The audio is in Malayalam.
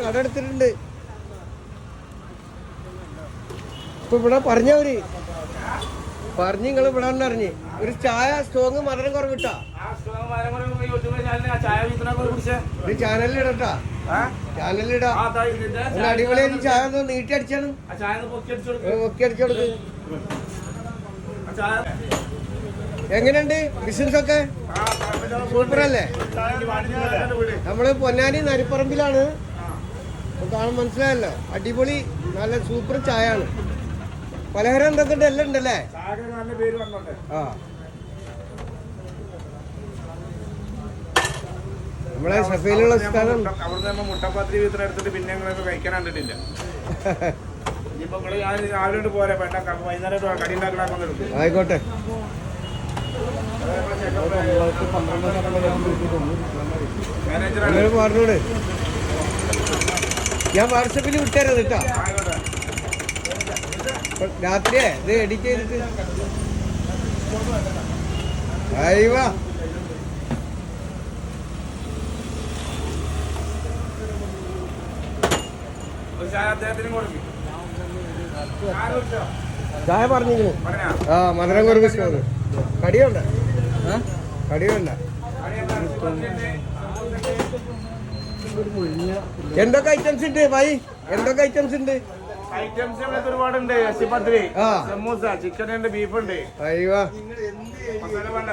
കട എടുത്തിട്ടുണ്ട്. ഇപ്പൊ ഇവിടെ പറഞ്ഞവര് പറഞ്ഞു നിങ്ങൾ ഇവിടെ അറിഞ്ഞ് ഒരു ചായ സ്ട്രോങ് മധുരം കുറവിട്ടാ ചാനലിലിടട്ടാ, ചാനലിലിടാ. അടിപൊളിയായിട്ട് ചായ ഒന്ന് നീട്ടി അടിച്ചാണ്, പൊക്കി അടിച്ചു കൊടുക്ക്. എങ്ങനെയുണ്ട് ബിസിനസ് ഒക്കെ? സൂപ്പറല്ലേ? നമ്മള് പൊന്നാനി നരിപ്പറമ്പിലാണ്, കാണാൻ മനസ്സിലായല്ലോ. അടിപൊളി നല്ല സൂപ്പർ ചായ ആണ്. പലഹാരം എന്തൊക്കെ ഉണ്ട്, എല്ലാം ഉണ്ടല്ലേ? ആ, നമ്മളെ സഫയിലുള്ള സ്ഥലം മുട്ടപ്പത്തിരി വിത്ര എടുത്തിട്ട് പിന്നെ കഴിക്കാൻ കണ്ടിട്ടില്ല. ആയിക്കോട്ടെ. പറഞ്ഞോട്, ഞാൻ വാട്സപ്പിൽ വിട്ടുതരാം കേട്ടോ. രാത്രിയേ ഇത് എഡിറ്റ് ചെയ്തിട്ട് അയ്യവാ. ചായ പറഞ്ഞിരുന്നു. ആ, മധുരം കുറവ് സ്റ്റോറ്. കടിയുണ്ട്, കടിയുണ്ട്. എന്തൊക്കെ ഐറ്റംസ് ഉണ്ട് ഭായി? എന്തൊക്കെ ഐറ്റംസ് ഉണ്ട്? ഐറ്റംസ് ഒരുപാടുണ്ട്. സമൂസ, ചിക്കൻ ഉണ്ട്, ബീഫ് ഉണ്ട്. അയ്യോ, മസാല വേണ്ട,